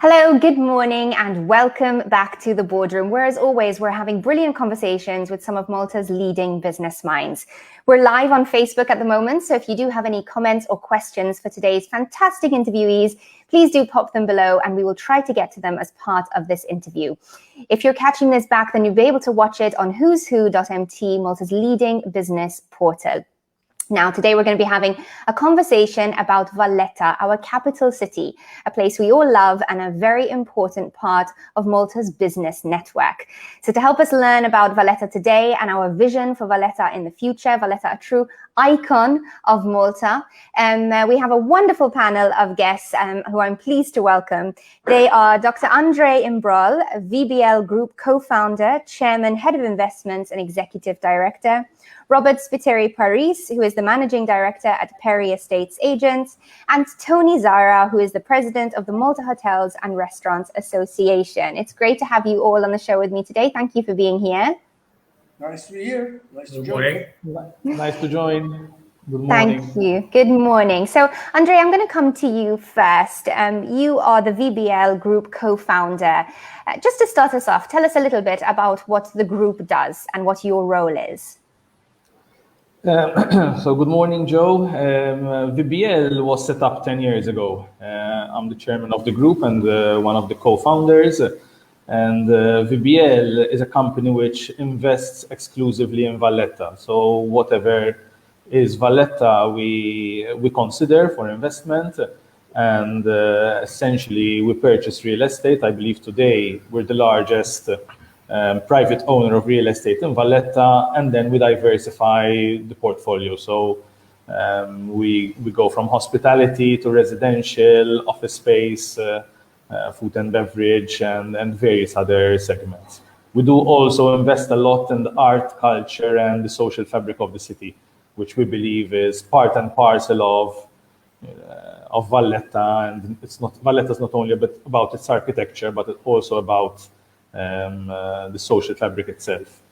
Hello, good morning, and welcome back to the Boardroom, where, as always, we're having brilliant conversations with some of Malta's leading business minds. We're live on Facebook at the moment, so if you do have any comments or questions for today's fantastic interviewees, please do pop them below, and we will try to get to them as part of this interview. If you're catching this back, then you'll be able to watch it on who'swho.mt, Malta's leading business portal. Now, today we're going to be having a conversation about Valletta, our capital city, a place we all love and a very important part of Malta's business network. So to help us learn about Valletta today and our vision for Valletta in the future, Valletta, a true icon of Malta, we have a wonderful panel of guests who I'm pleased to welcome. They are Dr. Andre Imbrol, VBL Group co-founder, chairman, head of investments and executive director. Robert Spiteri-Paris, who is the managing director at Perry Estates Agents, and Tony Zara, who is the president of the Malta Hotels and Restaurants Association. It's great to have you all on the show with me today. Thank you for being here. Nice to be here. Nice to join. Nice to join. Good morning. Thank you. Good morning. So, Andre, I'm going to come to you first. You are the VBL Group co-founder. Just to start us off, tell us a little bit about what the group does and what your role is. So good morning, Joe. VBL was set up 10 years ago. I'm the chairman of the group and one of the co-founders. And VBL is a company which invests exclusively in Valletta. So whatever is Valletta, we consider for investment. And essentially, we purchase real estate. I believe today we're the largest private owner of real estate in Valletta, and then we diversify the portfolio. So we go from hospitality to residential, office space, food and beverage, and various other segments. We do also invest a lot in the art, culture, and the social fabric of the city, which we believe is part and parcel of Valletta. And Valletta is not only about its architecture, but it's also about the social fabric itself.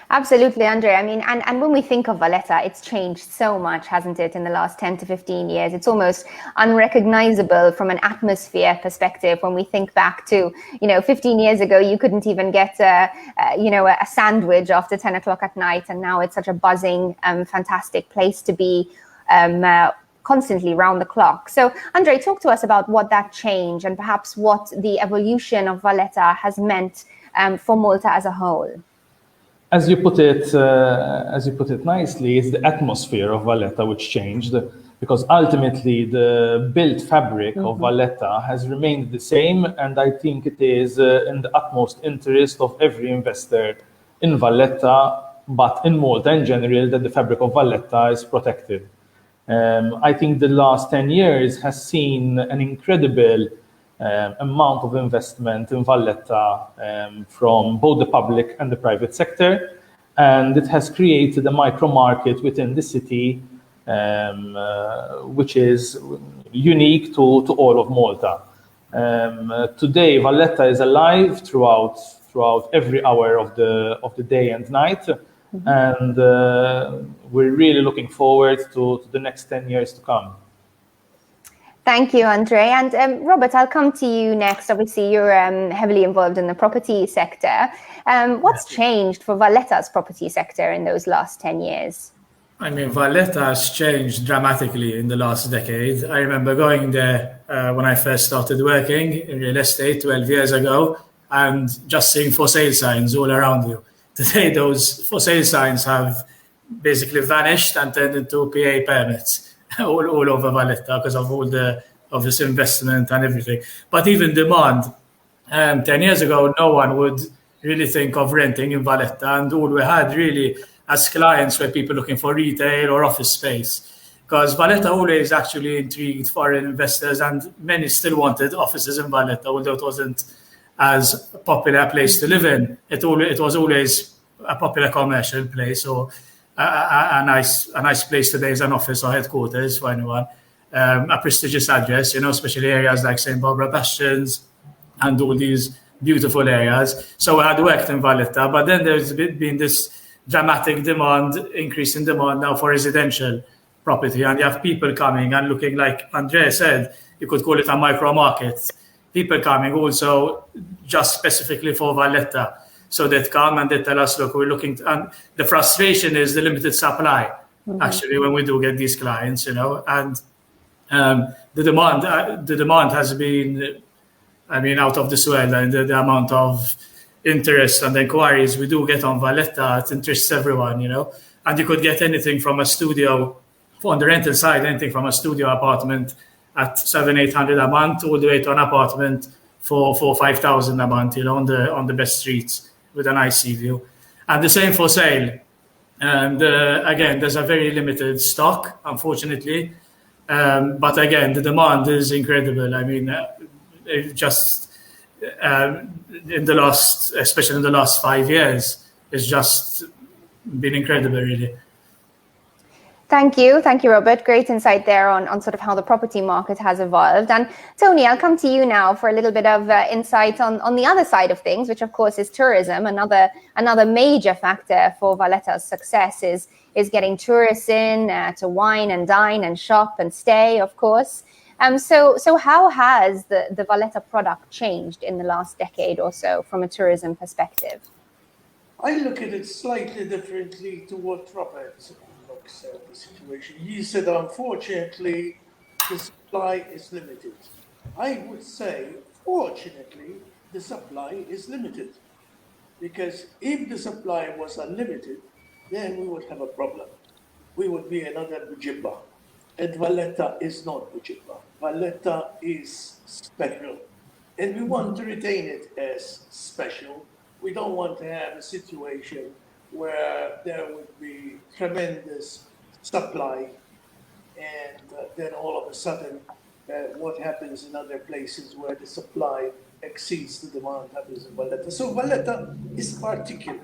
Absolutely, Andre. I mean, and when we think of Valletta, it's changed so much, hasn't it, in the last 10 to 15 years? It's almost unrecognizable from an atmosphere perspective. When we think back to, 15 years ago, you couldn't even get, a sandwich after 10 o'clock at night. And now it's such a buzzing, fantastic place to be constantly round the clock. So, Andre, talk to us about what that change and perhaps what the evolution of Valletta has meant for Malta as a whole. As you put it nicely, it's the atmosphere of Valletta which changed, because ultimately the built fabric of Valletta has remained the same, and I think it is in the utmost interest of every investor in Valletta, but in Malta in general, that the fabric of Valletta is protected. I think the last 10 years has seen an incredible amount of investment in Valletta from both the public and the private sector. And it has created a micro market within the city, which is unique to all of Malta. Today, Valletta is alive throughout every hour of the day and night. And we're really looking forward to the next 10 years to come. Thank you, Andre. And Robert, I'll come to you next. Obviously, you're heavily involved in the property sector. What's changed for Valletta's property sector in those last 10 years? I mean, Valletta has changed dramatically in the last decade. I remember going there when I first started working in real estate 12 years ago and just seeing for sale signs all around you. Today, those for sale signs have basically vanished and turned into PA permits all over Valletta because of all of this investment and everything. But even demand, 10 years ago, no one would really think of renting in Valletta, and all we had really as clients were people looking for retail or office space. Because Valletta always actually intrigued foreign investors, and many still wanted offices in Valletta, although it wasn't as popular a place to live in. It was always a popular commercial place, or a nice place today as an office or headquarters for anyone. A prestigious address, especially areas like St. Barbara Bastions and all these beautiful areas. So I had worked in Valletta, but then there's been this dramatic increase in demand now for residential property, and you have people coming and looking, like Andrea said, you could call it a micro market. people coming also just specifically for Valletta. So they come and they tell us, look, we're looking, and the frustration is the limited supply, actually, when we do get these clients, and the demand has been, out of this world, and the amount of interest and inquiries we do get on Valletta, it interests everyone, and you could get anything from a studio, on the rental side, anything from a studio apartment at 700-800 a month, all the way to an apartment for 5,000 a month, on the best streets with a nice sea view. And the same for sale. And again, there's a very limited stock, unfortunately. But again, the demand is incredible. Especially in the last 5 years, it's just been incredible, really. Thank you, Robert. Great insight there on sort of how the property market has evolved. And Tony, I'll come to you now for a little bit of insight on the other side of things, which of course is tourism. Another major factor for Valletta's success is getting tourists in to wine and dine and shop and stay, of course. So how has the Valletta product changed in the last decade or so from a tourism perspective? I look at it slightly differently to what Robert looks at the situation. He said, unfortunately, the supply is limited. I would say, fortunately, the supply is limited. Because if the supply was unlimited, then we would have a problem. We would be another Bujibba. And Valletta is not Bujibba. Valletta is special. And we want to retain it as special. We don't want to have a situation where there would be tremendous supply and then all of a sudden what happens in other places where the supply exceeds the demand happens in Valletta. So Valletta is particular.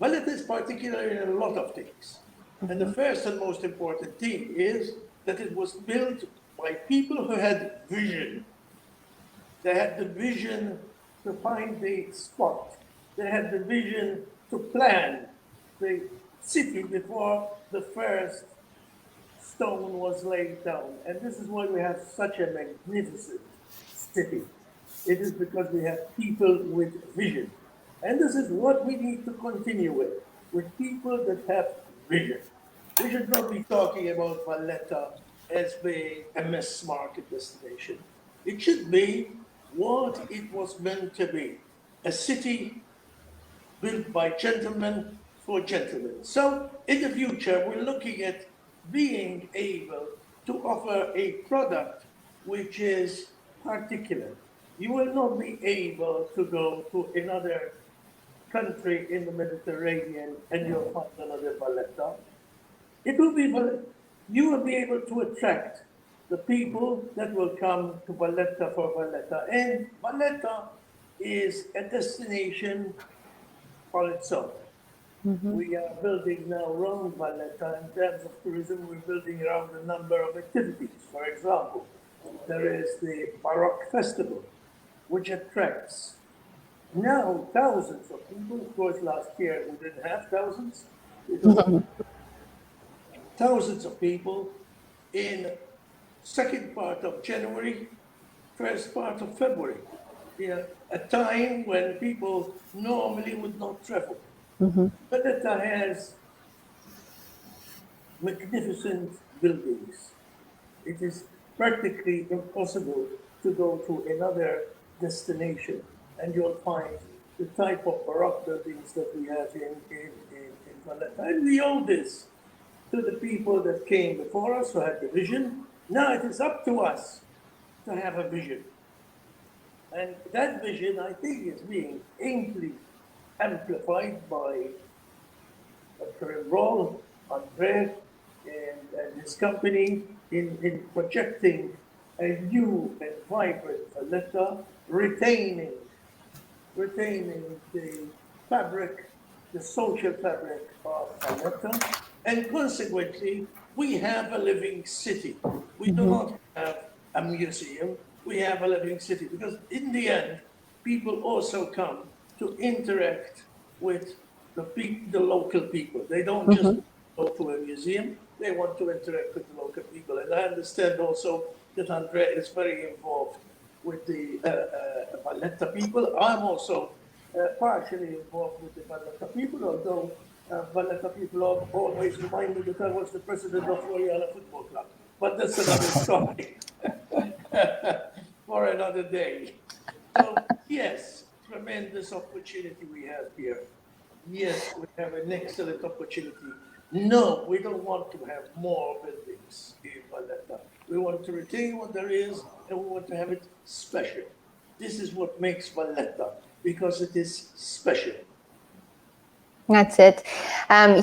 Valletta is particular in a lot of things. And the first and most important thing is that it was built by people who had vision. They had the vision to find the spot. They had the vision to plan the city before the first stone was laid down. And this is why we have such a magnificent city. It is because we have people with vision. And this is what we need to continue with people that have vision. We should not be talking about Valletta as being a mass market destination. It should be what it was meant to be, a city built by gentlemen for gentlemen. So in the future, we're looking at being able to offer a product which is particular. You will not be able to go to another country in the Mediterranean and you'll find another Valletta. It will be, you will be able to attract the people that will come to Valletta for Valletta. And Valletta is a destination on its own. We are building now around Valletta in terms of tourism. We're building around a number of activities. For example, there is the Baroque Festival, which attracts now thousands of people. Of course, last year we didn't have thousands. Thousands of people in second part of January, first part of February, a time when people normally would not travel. Valletta has magnificent buildings. It is practically impossible to go to another destination and you'll find the type of Baroque buildings that we have in Valletta. And we owe this to the people that came before us who had the vision. Now it is up to us to have a vision. And that vision, I think, is being amply amplified by Dr. Enroll, Andre, and his company in projecting a new and vibrant Valletta, retaining the fabric, the social fabric of Valletta, and consequently, we have a living city. We do not have a museum, we have a living city, because in the end, people also come to interact with the local people. They don't just go to a museum, they want to interact with the local people. And I understand also that Andrea is very involved with the Valletta people. I'm also partially involved with the Valletta people, although Valletta people always remind me that I was the president of Royal Football Club. But that's another story for another day. So, yes, tremendous opportunity we have here. Yes, we have an excellent opportunity. No, we don't want to have more buildings in Valletta. We want to retain what there is, and we want to have it special. This is what makes Valletta, because it is special. That's it.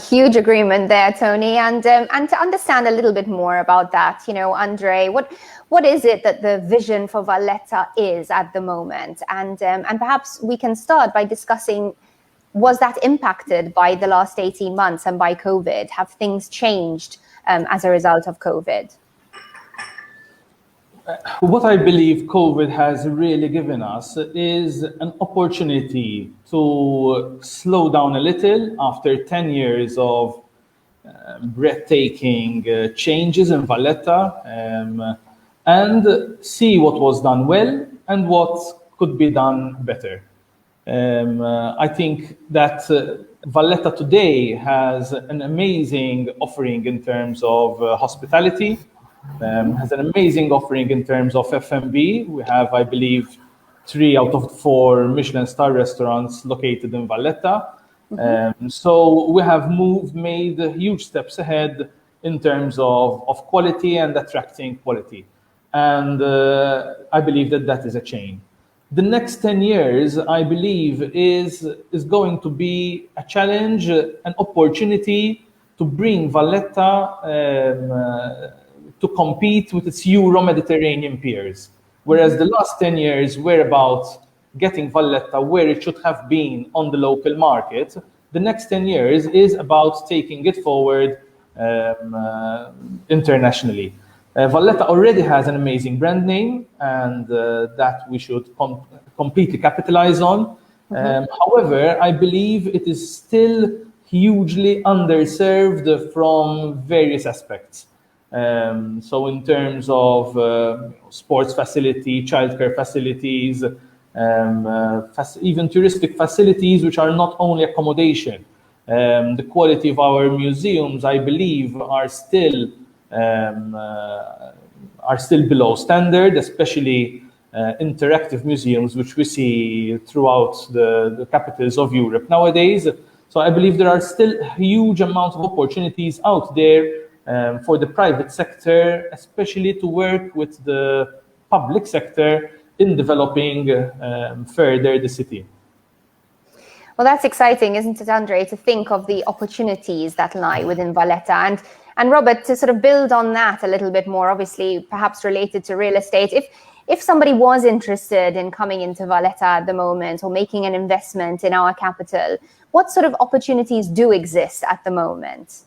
Huge agreement there, Tony. And to understand a little bit more about that, Andre, what is it that the vision for Valletta is at the moment? And perhaps we can start by discussing, was that impacted by the last 18 months and by COVID? Have things changed as a result of COVID? What I believe COVID has really given us is an opportunity to slow down a little after 10 years of breathtaking changes in Valletta, and see what was done well and what could be done better. I think that Valletta today has an amazing offering in terms of hospitality. Has an amazing offering in terms of F&B. We have, I believe, 3 out of 4 Michelin star restaurants located in Valletta. So we have made huge steps ahead in terms of quality and attracting quality. And I believe that is a chain. The next 10 years, I believe, is going to be a challenge, an opportunity to bring Valletta to compete with its Euro-Mediterranean peers. Whereas the last 10 years were about getting Valletta where it should have been on the local market, the next 10 years is about taking it forward internationally. Valletta already has an amazing brand name, and that we should completely capitalize on. However, I believe it is still hugely underserved from various aspects. So in terms of sports facility, childcare facilities, even touristic facilities, which are not only accommodation. The quality of our museums, I believe, are still below standard, especially interactive museums, which we see throughout the capitals of Europe nowadays. So I believe there are still a huge amount of opportunities out there for the private sector, especially to work with the public sector in developing further the city. Well, that's exciting, isn't it, Andre, to think of the opportunities that lie within Valletta. And Robert, to sort of build on that a little bit more, obviously, perhaps related to real estate, if somebody was interested in coming into Valletta at the moment or making an investment in our capital, what sort of opportunities do exist at the moment?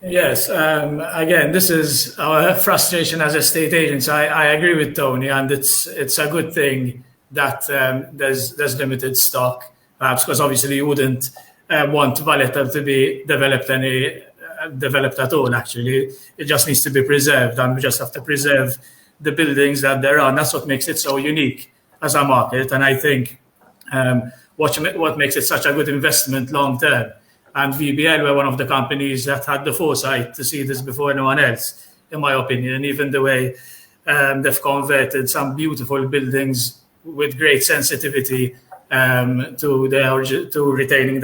Yes, again, this is our frustration as estate agents. I agree with Tony, and it's a good thing that there's limited stock, perhaps because obviously you wouldn't want Valletta to be developed at all. Actually, it just needs to be preserved, and we just have to preserve the buildings that there are. And that's what makes it so unique as a market. And I think what makes it such a good investment long term. And VBL were one of the companies that had the foresight to see this before anyone else, in my opinion. Even the way they've converted some beautiful buildings with great sensitivity to retaining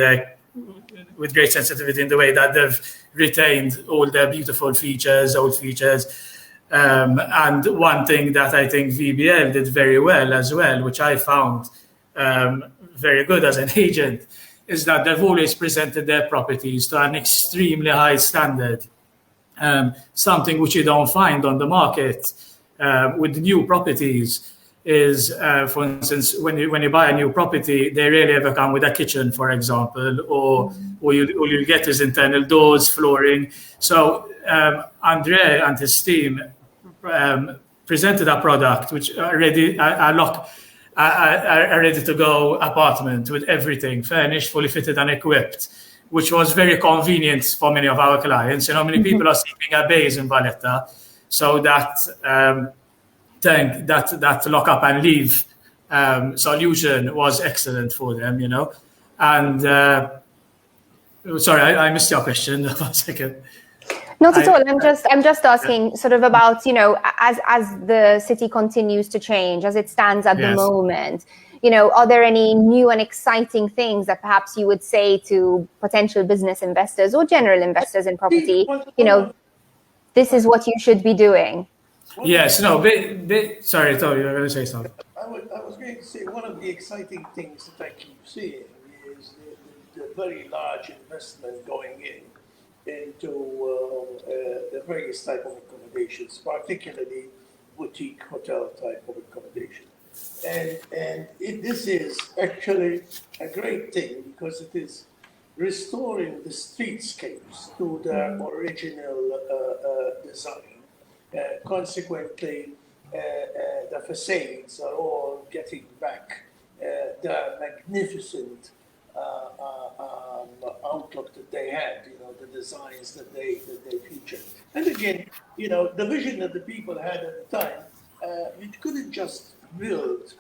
with great sensitivity in the way that they've retained all their beautiful features, old features. And one thing that I think VBL did very well as well, which I found very good as an agent, is that they've always presented their properties to an extremely high standard, something which you don't find on the market with new properties. Is, for instance, when you buy a new property, they rarely ever come with a kitchen, for example, or all you get is internal doors, flooring. So Andre and his team presented a product which a ready-to-go apartment with everything furnished, fully fitted and equipped, which was very convenient for many of our clients. Many people are sleeping at bays in Valletta, so that think that lock up and leave solution was excellent for them, And sorry, I missed your question for a second. Not at all. I'm just asking sort of about, as the city continues to change, as it stands at the moment, are there any new and exciting things that perhaps you would say to potential business investors or general investors in property, this is what you should be doing? Yes, no, sorry, Toby, you were going to say something. I was going to say one of the exciting things that I keep seeing is the very large investment going into the various type of accommodations, particularly boutique hotel type of accommodation. And this is actually a great thing because it is restoring the streetscapes to their original design. Consequently, the facades are all getting back the magnificent outlook that they had, the designs that they featured. And again, the vision that the people had at the time, you couldn't just build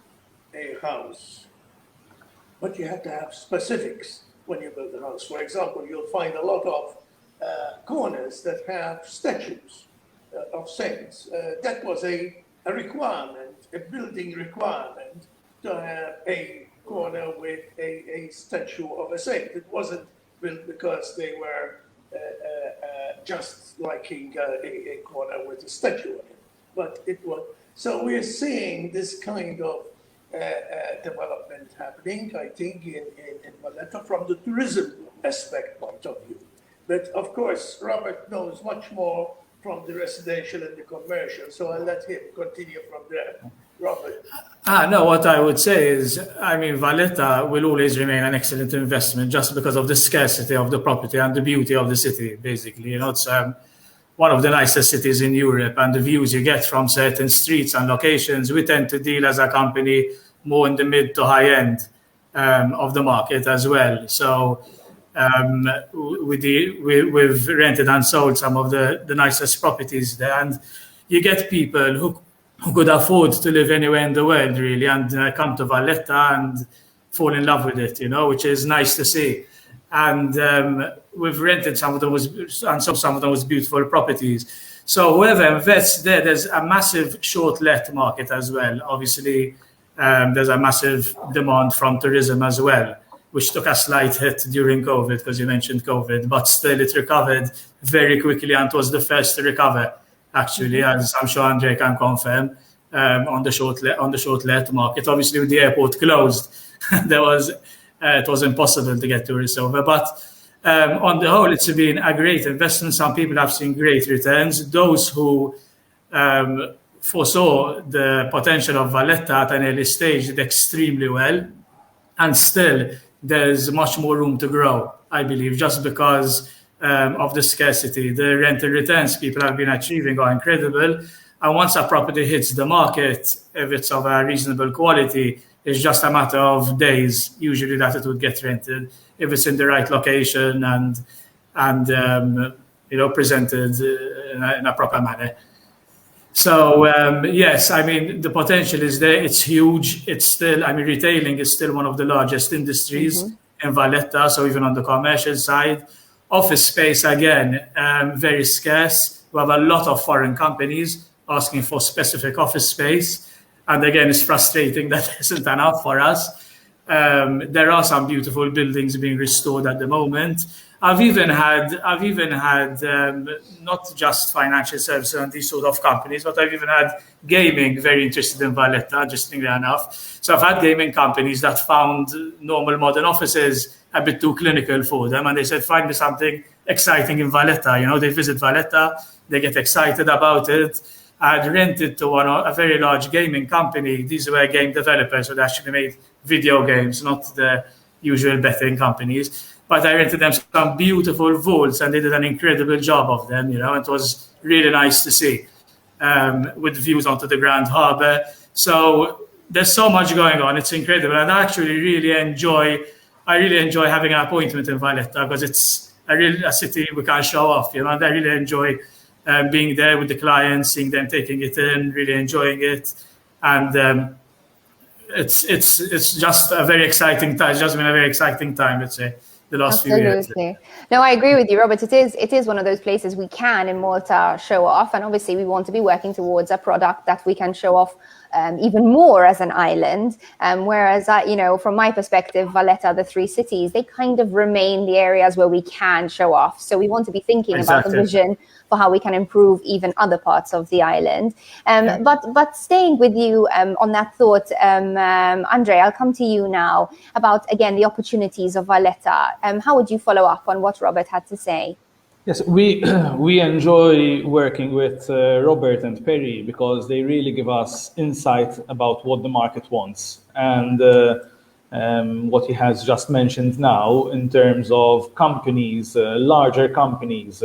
a house, but you had to have specifics when you build a house. For example, you'll find a lot of corners that have statues of saints. That was a requirement, a building requirement, to have a corner with a statue of a saint. It wasn't built because they were just liking a corner with a statue on it, but it was. So we're seeing this kind of development happening, I think, in Valletta from the tourism aspect point of view. But of course, Robert knows much more from the residential and the commercial, so I'll let him continue from there. Robert. No, what I would say is, Valletta will always remain an excellent investment just because of the scarcity of the property and the beauty of the city, basically. It's one of the nicest cities in Europe, and the views you get from certain streets and locations. We tend to deal as a company more in the mid to high end of the market as well. So we've rented and sold some of the nicest properties there, and you get people who could afford to live anywhere in the world, really, and come to Valletta and fall in love with it, which is nice to see. And we've rented some of those and sold some of those beautiful properties. So whoever invests there's a massive short let market as well. Obviously, there's a massive demand from tourism as well, which took a slight hit during COVID, because you mentioned COVID, but still it recovered very quickly and was the first to recover, actually, as I'm sure Andre can confirm, on the short let market. Obviously, with the airport closed, it was impossible to get tourists over. But on the whole, it's been a great investment. Some people have seen great returns. Those who foresaw the potential of Valletta at an early stage did extremely well. And still, there's much more room to grow, I believe, just because of the scarcity. The rental returns people have been achieving are incredible. And once a property hits the market, if it's of a reasonable quality, it's just a matter of days, usually, that it would get rented if it's in the right location and presented in a proper manner. So yes, the potential is there. It's huge. It's still, retailing is still one of the largest industries in Valletta. So even on the commercial side, office space again, very scarce. We have a lot of foreign companies asking for specific office space. And again, it's frustrating that there isn't enough for us. There are some beautiful buildings being restored at the moment. I've even had not just financial services and these sort of companies, but I've even had gaming very interested in Valletta, interestingly enough. So I've had gaming companies that found normal modern offices a bit too clinical for them, and they said, find me something exciting in Valletta. They visit Valletta, they get excited about it. I had rented to a very large gaming company. These were game developers, so they actually made video games, not the usual betting companies. But I rented them some beautiful vaults, and they did an incredible job of them. It was really nice to see, with views onto the Grand Harbour. So there's so much going on. It's incredible, and I actually really enjoy having an appointment in Valletta, because it's a city we can show off. And I really enjoy being there with the clients, seeing them taking it in, really enjoying it, and it's just a very exciting time. It's just been a very exciting time, let's say, the last few years. Absolutely. No, I agree with you, Robert. It is one of those places we can in Malta show off, and obviously we want to be working towards a product that we can show off even more as an island. Whereas, from my perspective, Valletta, the three cities, they kind of remain the areas where we can show off. So we want to be thinking about the vision for how we can improve even other parts of the island. But staying with you on that thought, Andre, I'll come to you now about, again, the opportunities of Valletta. How would you follow up on what Robert had to say? Yes, we enjoy working with Robert and Perry because they really give us insight about what the market wants. And what he has just mentioned now in terms of companies, larger companies,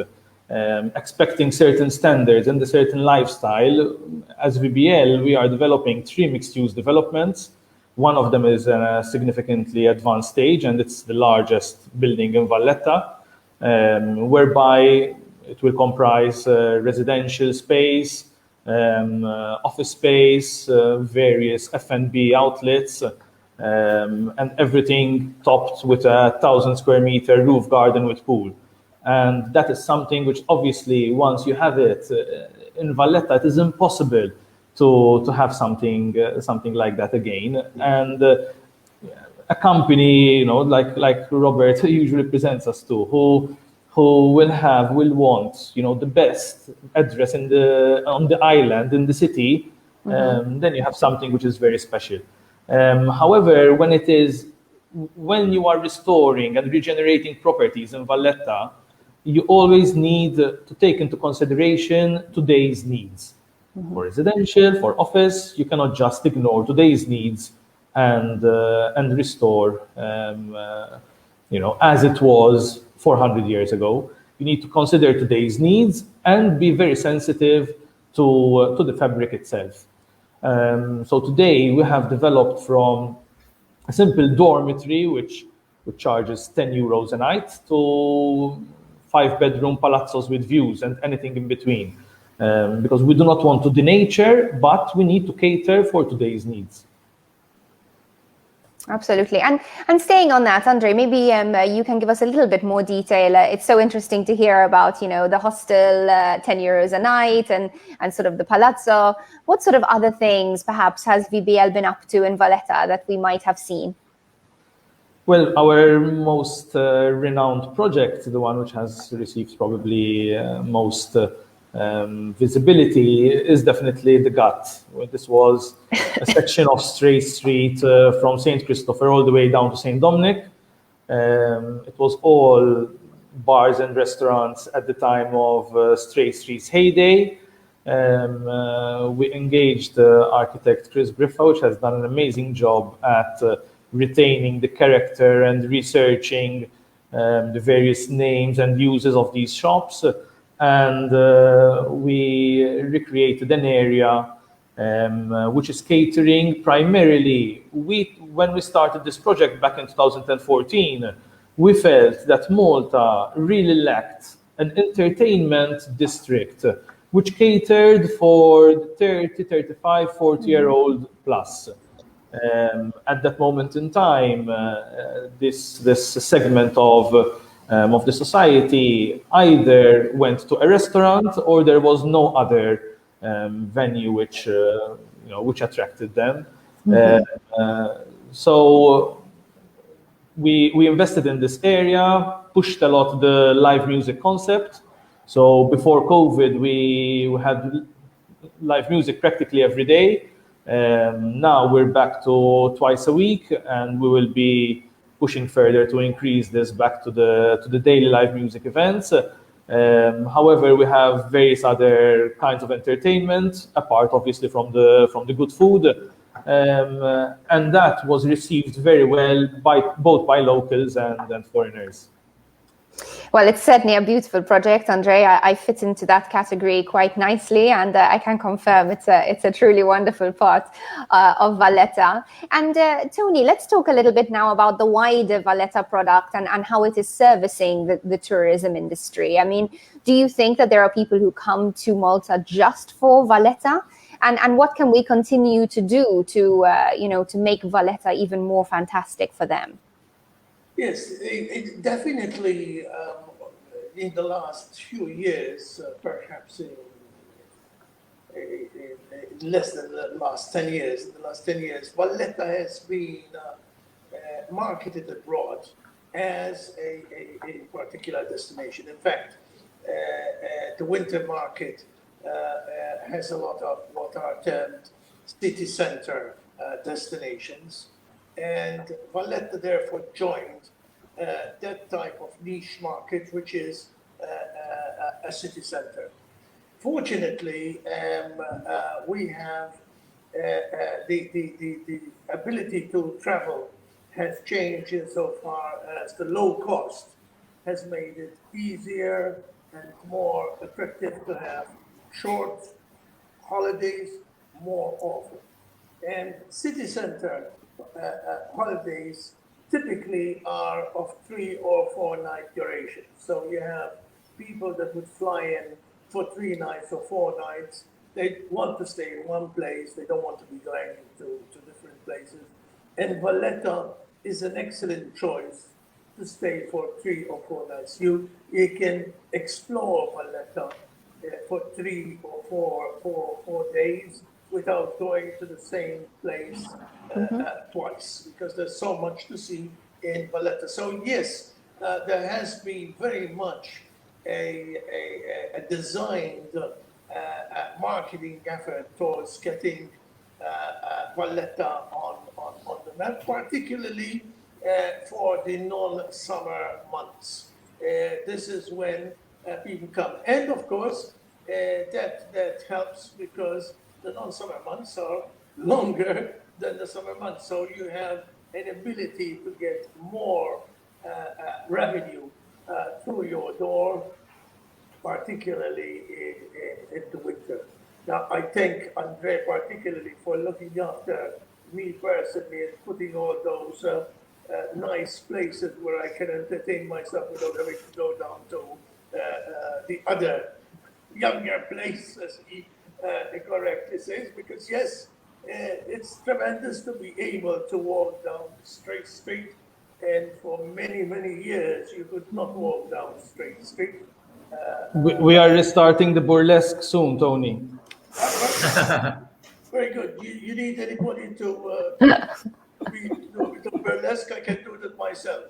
expecting certain standards and a certain lifestyle. As VBL, we are developing 3 mixed-use developments. One of them is in a significantly advanced stage, and it's the largest building in Valletta, whereby it will comprise residential space, office space, various F&B outlets, and everything topped with a 1,000 square meter roof garden with pool. And that is something which obviously, once you have it in Valletta, it is impossible to have something like that again. And a company, like Robert usually presents us to, who will want, the best address on the island, in the city, then you have something which is very special. However, when you are restoring and regenerating properties in Valletta, you always need to take into consideration today's needs. For residential, for office, you cannot just ignore today's needs and restore, as it was 400 years ago. You need to consider today's needs and be very sensitive to the fabric itself. So today we have developed from a simple dormitory, which charges 10 euros a night, to 5-bedroom palazzos with views and anything in between. Because we do not want to denature, but we need to cater for today's needs. Absolutely. And staying on that, Andre, maybe you can give us a little bit more detail. It's so interesting to hear about, the hostel, 10 euros a night, and sort of the palazzo. What sort of other things perhaps has VBL been up to in Valletta that we might have seen? Well, our most renowned project, the one which has received probably most visibility, is definitely the Gut. This was a section of Stray Street from St. Christopher all the way down to St. Dominic. It was all bars and restaurants at the time of Stray Street's heyday. We engaged architect Chris Griffa, which has done an amazing job at retaining the character and researching the various names and uses of these shops. And we recreated an area which is catering primarily. When we started this project back in 2014, we felt that Malta really lacked an entertainment district which catered for 30, 35, 40-year-old plus. At that moment in time, this segment of the society either went to a restaurant or there was no other venue which attracted them. So we invested in this area, pushed a lot the live music concept. So before COVID, we had live music practically every day. Now we're back to twice a week, and we will be pushing further to increase this back to the daily live music events. However, we have various other kinds of entertainment, apart obviously from the good food, and that was received very well both by locals and foreigners. Well, it's certainly a beautiful project, Andre. I fit into that category quite nicely, and I can confirm it's a truly wonderful part of Valletta. And Tony, let's talk a little bit now about the wider Valletta product and how it is servicing the tourism industry. I mean, do you think that there are people who come to Malta just for Valletta? And what can we continue to do to make Valletta even more fantastic for them? Yes, it definitely in the last few years, perhaps in less than the last 10 years, Valletta has been marketed abroad as a particular destination. In fact, the winter market has a lot of what are termed city center destinations. And Valletta therefore joined that type of niche market, which is a city center. Fortunately, we have the ability to travel has changed insofar as the low cost has made it easier and more attractive to have short holidays more often. And city center holidays typically are of 3 or 4 night duration. So you have people that would fly in for 3 nights or 4 nights. They want to stay in one place. They don't want to be going to different places. And Valletta is an excellent choice to stay for 3 or 4 nights. You can explore Valletta for 3 or 4 days without going to the same place twice, because there's so much to see in Valletta. So yes, there has been very much a designed marketing effort towards getting Valletta on the map, particularly for the non-summer months. This is when people come, and of course that helps because the non-summer months are longer than the summer months, so you have an ability to get more revenue through your door, particularly in the winter. Now, I thank Andre particularly for looking after me personally and putting all those nice places where I can entertain myself without having to go down to the other younger place, as he correctly says, because yes, it's tremendous to be able to walk down Straight Street, and for many, many years you could not walk down Straight Street. We are restarting the burlesque soon, Tony. Very good. You need anybody to do burlesque? I can do that myself.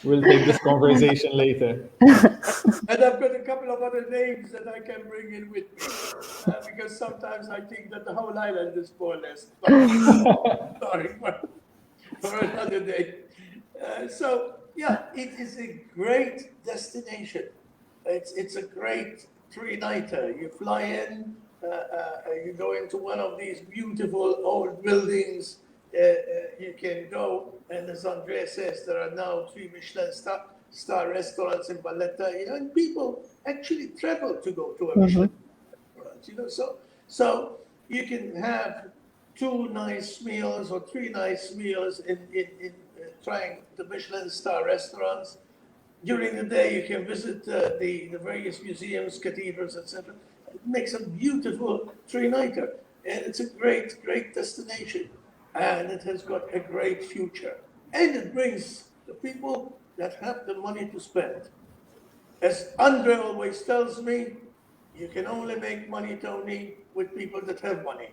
We'll take this conversation later. And I've got a couple of other names that I can bring in with me, because sometimes I think that the whole island is burlesque. Sorry, for another day. So yeah, it is a great destination. It's a great 3-nighter. You fly in, you go into one of these beautiful old buildings. You can go, and as Andrea says, there are now 3 Michelin star restaurants in Valletta, and people actually travel to go to a Michelin restaurant, so you can have 2 nice meals or 3 nice meals in trying the Michelin star restaurants. During the day, you can visit the various museums, cathedrals, etc. It makes a beautiful 3-nighter, and it's a great, great destination, and it has got a great future. And it brings the people that have the money to spend. As Andre always tells me, you can only make money, Tony, with people that have money.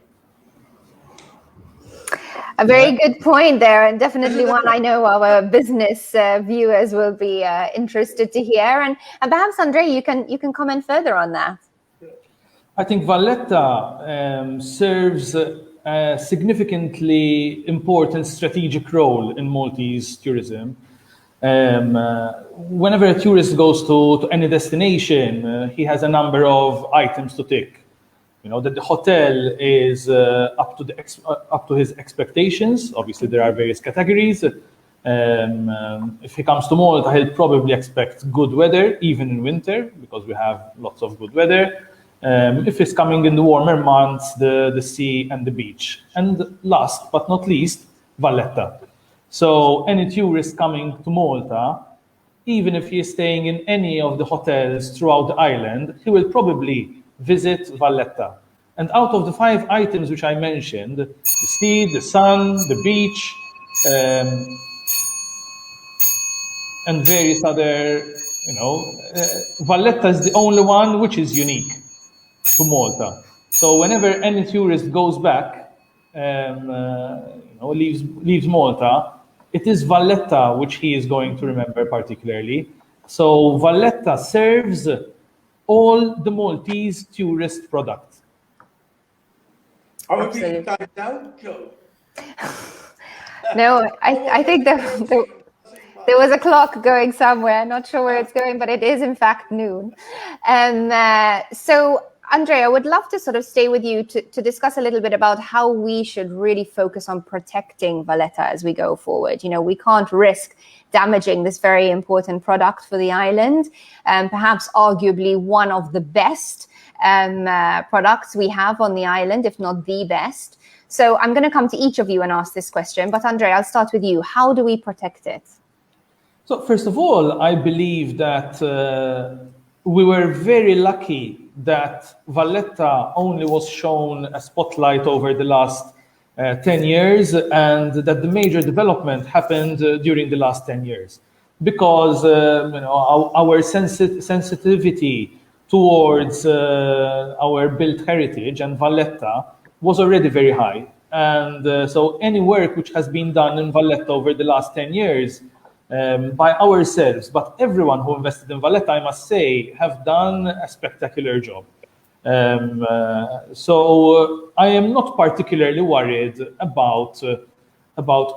A very good point there, and definitely one I know our business viewers will be interested to hear. And perhaps, Andre, you can comment further on that. I think Valletta serves a significantly important strategic role in Maltese tourism. Whenever a tourist goes to any destination, he has a number of items to tick. That the hotel is up to his expectations. Obviously, there are various categories. If he comes to Malta, he'll probably expect good weather, even in winter, because we have lots of good weather. If he's coming in the warmer months, the sea and the beach. And last but not least, Valletta. So any tourist coming to Malta, even if he is staying in any of the hotels throughout the island, he will probably visit Valletta. And out of the 5 items which I mentioned, the sea, the sun, the beach, and various other, Valletta is the only one which is unique to Malta. So whenever any tourist goes back, leaves Malta, it is Valletta which he is going to remember particularly. So Valletta serves all the Maltese tourist products. Are we being tied down, Joe? No, I think there was a clock going somewhere. Not sure where it's going, but it is in fact noon. So, Andre, I would love to sort of stay with you to discuss a little bit about how we should really focus on protecting Valletta as we go forward. We can't risk damaging this very important product for the island, perhaps arguably one of the best products we have on the island, if not the best. So I'm going to come to each of you and ask this question, but Andre, I'll start with you. How do we protect it? So first of all, I believe that we were very lucky that Valletta only was shown a spotlight over the last 10 years, and that the major development happened during the last 10 years. Because our sensitivity towards our built heritage and Valletta was already very high. And so any work which has been done in Valletta over the last 10 years by ourselves, but everyone who invested in Valletta, I must say, have done a spectacular job. So I am not particularly worried about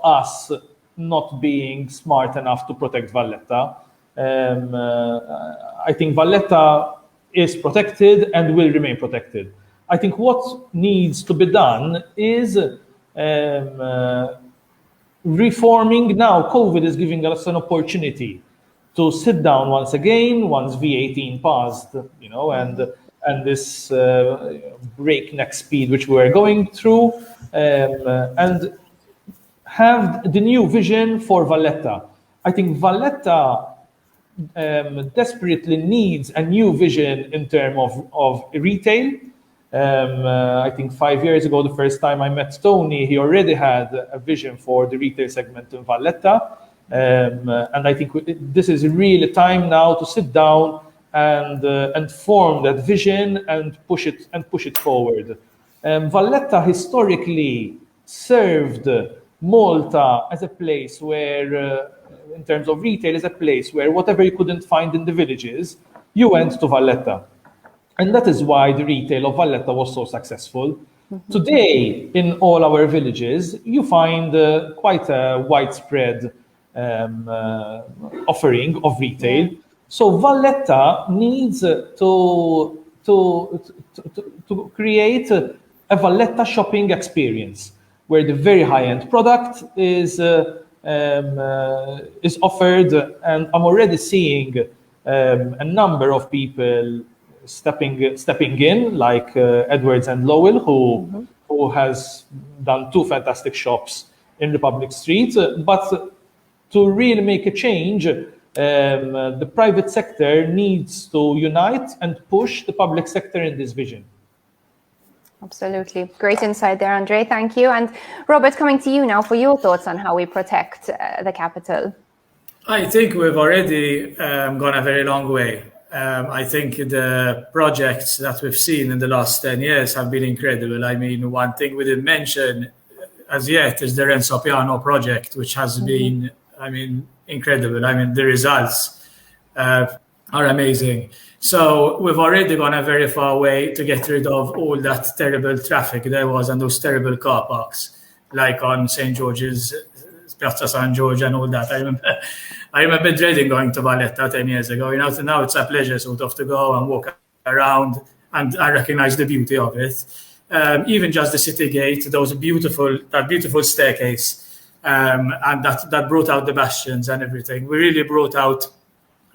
us not being smart enough to protect Valletta. I think Valletta is protected and will remain protected. I think what needs to be done is reforming. Now, COVID is giving us an opportunity to sit down once again, once V18 passed, and this breakneck speed which we're going through, and have the new vision for Valletta. I think Valletta desperately needs a new vision in terms of retail. I think 5 years ago, the first time I met Tony, he already had a vision for the retail segment in Valletta. And I think this is really time now to sit down and form that vision and push it forward. Valletta historically served Malta as a place where, in terms of retail, is a place where whatever you couldn't find in the villages, you went to Valletta. And that is why the retail of Valletta was so successful. Mm-hmm. Today, in all our villages, you find quite a widespread offering of retail. Yeah. So Valletta needs to create a Valletta shopping experience where the very high-end product is offered, and I'm already seeing a number of people stepping in, like Edwards and Lowell, who has done 2 fantastic shops in Republic Street. But to really make a change, the private sector needs to unite and push the public sector in this vision. Absolutely. Great insight there, Andre. Thank you. And Robert, coming to you now for your thoughts on how we protect the capital. I think we've already gone a very long way. I think the projects that we've seen in the last 10 years have been incredible. I mean, one thing we didn't mention as yet is the Renzo Piano project, which has been, incredible. I mean, the results are amazing. So we've already gone a very far way to get rid of all that terrible traffic there was and those terrible car parks, like on St. George's, Piazza San George and all that. I remember dreading going to Valletta 10 years ago. Now it's a pleasure sort of to go and walk around, and I recognize the beauty of it. Even just the city gate, that beautiful staircase and that brought out the bastions and everything. We really brought out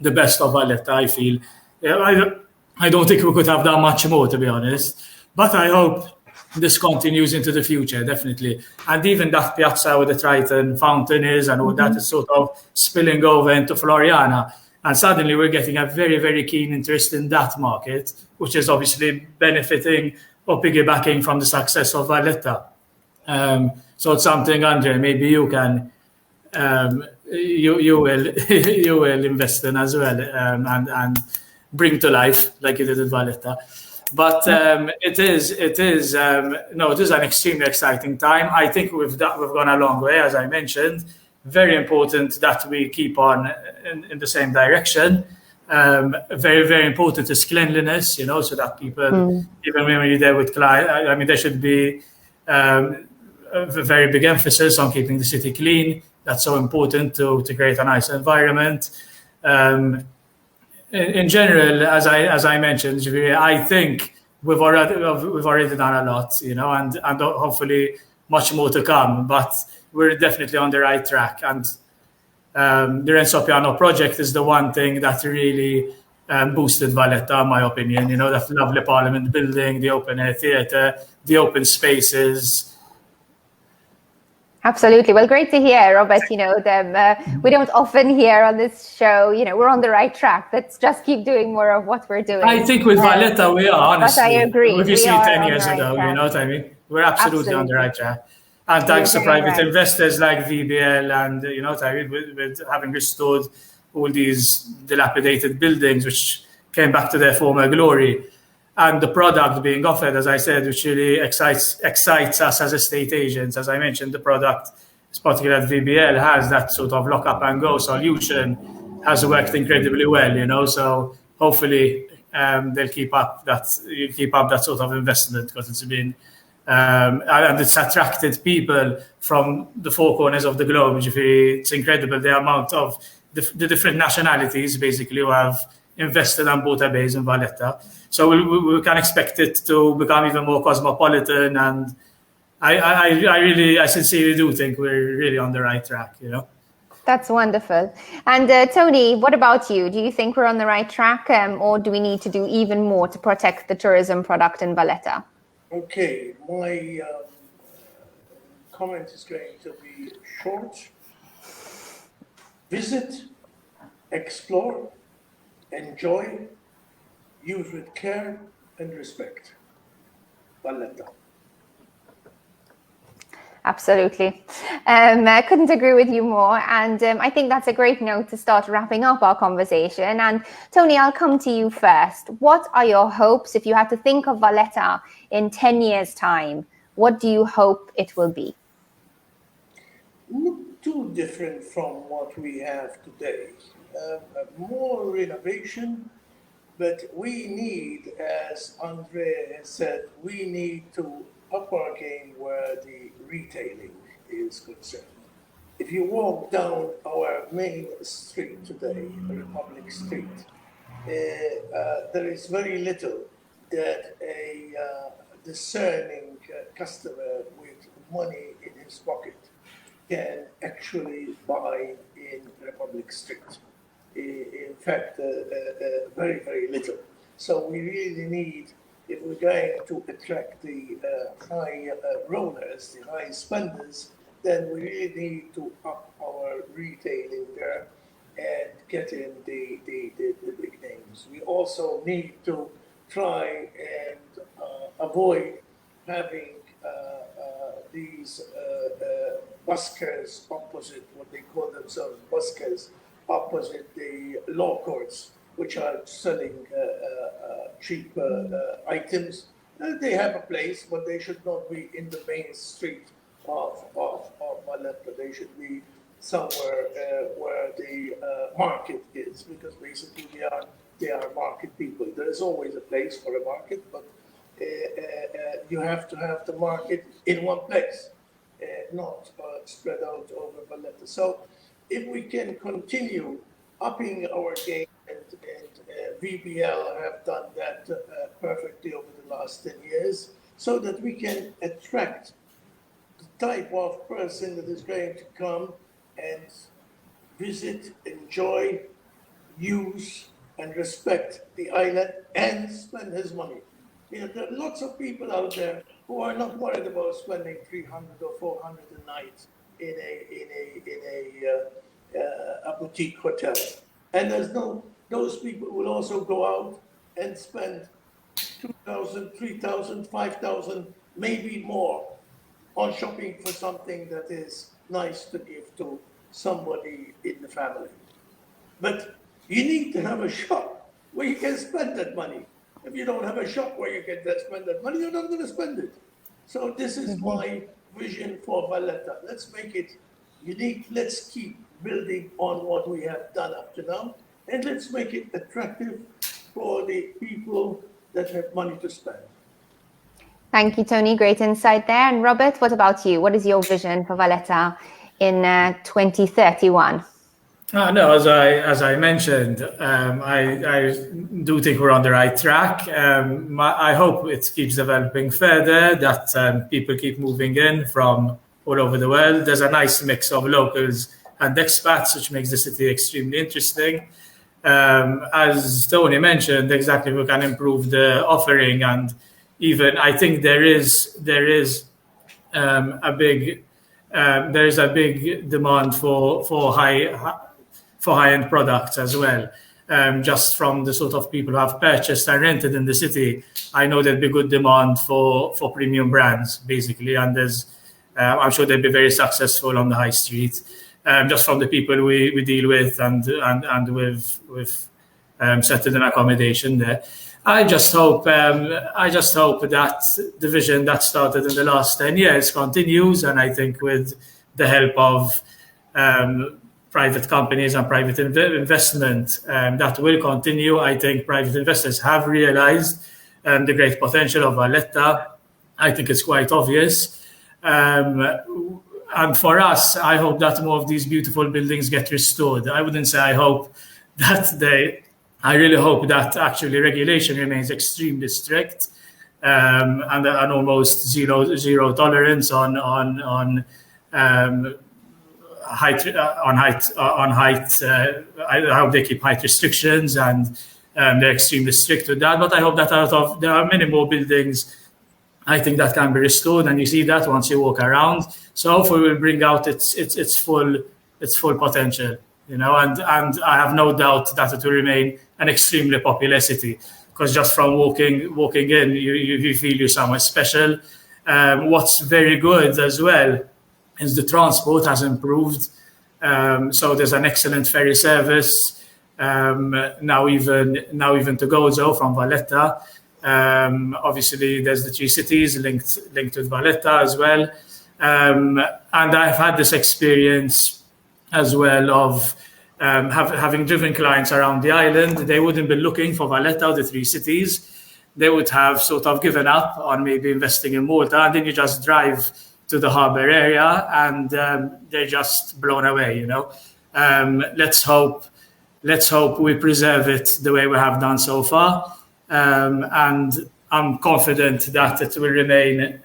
the best of Valletta, I feel. I don't think we could have done much more, to be honest. But I hope this continues into the future, definitely. And even that piazza with the Triton fountain is and all that is sort of spilling over into Floriana. And suddenly we're getting a very, very keen interest in that market, which is obviously benefiting or piggybacking from the success of Valletta. So it's something, Andre, maybe you can, you will you will invest in as well, and bring to life like you did at Valletta. But it is an extremely exciting time. I think we've gone a long way, as I mentioned. Very important that we keep on in the same direction. Very, very important is cleanliness, so that people, even when you're there with clients, I mean, there should be a very big emphasis on keeping the city clean. That's so important to create a nice environment. In general, as I mentioned, I think we've already done a lot, and hopefully much more to come. But we're definitely on the right track. And the Renzo Piano project is the one thing that really boosted Valletta, in my opinion. That lovely Parliament building, the open air theatre, the open spaces. Absolutely. Well, great to hear, Robert. We don't often hear on this show, we're on the right track. Let's just keep doing more of what we're doing. I think with Valletta, we are, honestly. But I agree. If you see 10 years ago, you know what I mean? We're absolutely on the right track. And thanks to private investors like VBL and, you know what I mean, with having restored all these dilapidated buildings, which came back to their former glory. And the product being offered, as I said, which really excites us as estate agents. As I mentioned, the product, particularly at VBL, has that sort of lock up and go solution, has worked incredibly well, So hopefully they'll keep up that sort of investment, because it's been and it's attracted people from the four corners of the globe. It's incredible the amount of the different nationalities basically who have invested and bought a base in Valletta. So we can expect it to become even more cosmopolitan, and I sincerely do think we're really on the right track, That's wonderful. And Tony, what about you? Do you think we're on the right track, or do we need to do even more to protect the tourism product in Valletta? Okay, my comment is going to be short. Visit, explore, enjoy, use with care and respect. Valletta. Absolutely. I couldn't agree with you more. And I think that's a great note to start wrapping up our conversation. And Tony, I'll come to you first. What are your hopes if you had to think of Valletta in 10 years' time? What do you hope it will be? Not too different from what we have today. More renovation, but we need, as Andre has said, we need to up our game where the retailing is concerned. If you walk down our main street today, Republic Street, there is very little that a discerning customer with money in his pocket can actually buy in Republic Street. In fact, very, very little. So we really need, if we're going to attract the high rollers, the high spenders, then we really need to up our retailing there and get in the big names. We also need to try and avoid having these buskers opposite, what they call themselves, buskers, opposite the law courts, which are selling cheap items. They have a place, but they should not be in the main street of Valletta. They should be somewhere where the market is, because basically they are market people. There is always a place for a market, but you have to have the market in one place, not spread out over Valletta. So if we can continue upping our game, and VBL have done that perfectly over the last 10 years, so that we can attract type of person that is going to come and visit, enjoy, use, and respect the island and spend his money. You know, there are lots of people out there who are not worried about spending 300 or 400 a night in a boutique hotel. And those people will also go out and spend 2,000, 3,000, 5,000, maybe more on shopping for something that is nice to give to somebody in the family. But you need to have a shop where you can spend that money. If you don't have a shop where you can spend that money, you're not going to spend it. So this is my vision for Valletta. Let's make it unique. Let's keep building on what we have done up to now. And let's make it attractive for the people that have money to spend. Thank you, Tony. Great insight there. And Robert, what about you? What is your vision for Valletta in 2031? No, as I mentioned, I do think we're on the right track. I hope it keeps developing further, that people keep moving in from all over the world. There's a nice mix of locals and expats, which makes the city extremely interesting. As Tony mentioned, exactly, we can improve the offering, and even I think there is a big demand for high-end products as well. Just from the sort of people who have purchased and rented in the city, I know there'd be good demand for premium brands, basically, and I'm sure they'll be very successful on the high street. Just from the people we deal with and with settled in accommodation there. I just hope that the vision that started in the last 10 years continues, and I think with the help of private companies and private investment, that will continue. I think private investors have realized the great potential of Valletta. I think it's quite obvious. And for us, I hope that more of these beautiful buildings get restored. I wouldn't say I hope that I really hope that actually regulation remains extremely strict, and almost zero tolerance on height. I hope they keep height restrictions, and they're extremely strict with that. But I hope that there are many more buildings, I think, that can be restored, and you see that once you walk around. So hopefully we'll bring out its full potential, and I have no doubt that it will remain an extremely popular city, because just from walking in, you feel you're somewhere special. What's very good as well is the transport has improved. So there's an excellent ferry service now even to Gozo from Valletta. Obviously, there's the three cities linked with Valletta as well. And I've had this experience as well of having driven clients around the island. They wouldn't be looking for Valletta or the three cities. They would have sort of given up on maybe investing in Malta, and then you just drive to the harbour area and they're just blown away. Let's hope we preserve it the way we have done so far. And I'm confident that it will remain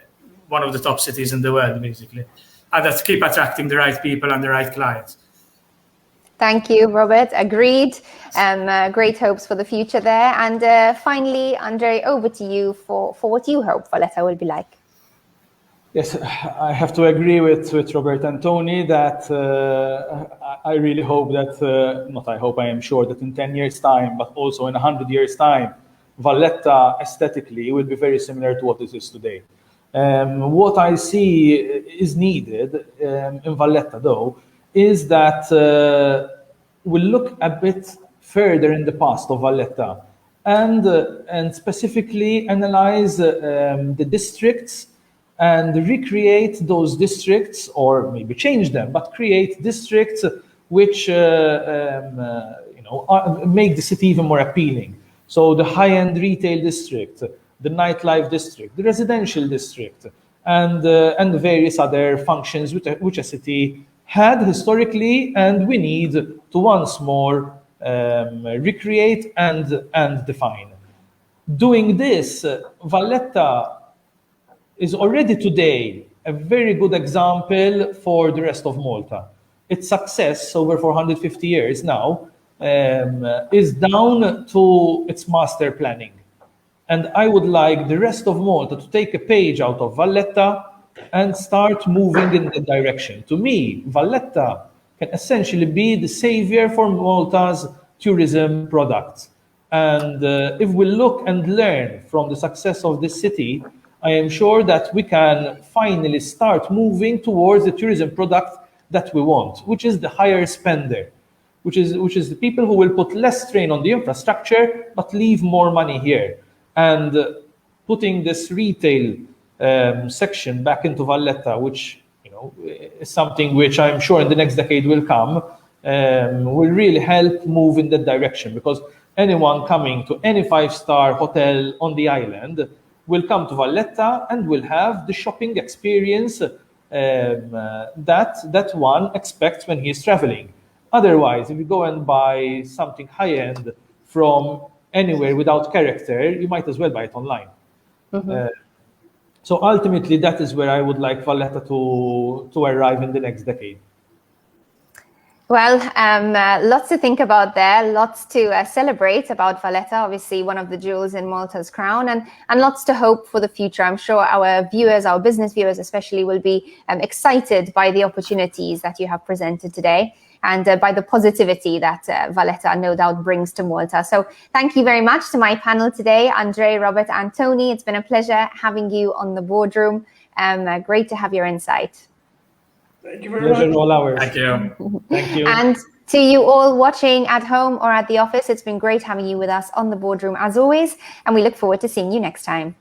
one of the top cities in the world, basically, and that keep attracting the right people and the right clients. Thank you, Robert. Agreed. Great hopes for the future there. And finally, Andre, over to you for what you hope Valletta will be like. Yes, I have to agree with Robert and Tony that I really hope that, not I hope, I am sure that in 10 years' time, but also in 100 years' time, Valletta aesthetically will be very similar to what it is today. What I see is needed in Valletta, though, is that we'll look a bit further in the past of Valletta and specifically analyze the districts and recreate those districts, or maybe change them, but create districts which make the city even more appealing. So the high-end retail district, the nightlife district, the residential district, and the various other functions which a city had historically, and we need to once more recreate and define. Doing this, Valletta is already today a very good example for the rest of Malta. Its success over 450 years now is down to its master planning. And I would like the rest of Malta to take a page out of Valletta and start moving in that direction. To me, Valletta can essentially be the savior for Malta's tourism products. And if we look and learn from the success of this city, I am sure that we can finally start moving towards the tourism product that we want, which is the higher spender, which is the people who will put less strain on the infrastructure but leave more money here. And putting this retail section back into Valletta, which is something which I'm sure in the next decade will come, will really help move in that direction, because anyone coming to any 5-star hotel on the island will come to Valletta and will have the shopping experience that one expects when he's traveling. Otherwise, if you go and buy something high-end from anywhere without character, you might as well buy it online. So ultimately, that is where I would like Valletta to arrive in the next decade. Well, lots to think about there, lots to celebrate about Valletta, obviously one of the jewels in Malta's crown, and lots to hope for the future. I'm sure our viewers, our business viewers especially, will be excited by the opportunities that you have presented today, and by the positivity that Valletta no doubt brings to Malta. So thank you very much to my panel today, Andre, Robert and Tony. It's been a pleasure having you on the boardroom. Great to have your insight. Thank you very much. All ours. Thank you. Thank you. And to you all watching at home or at the office, it's been great having you with us on the boardroom as always, and we look forward to seeing you next time.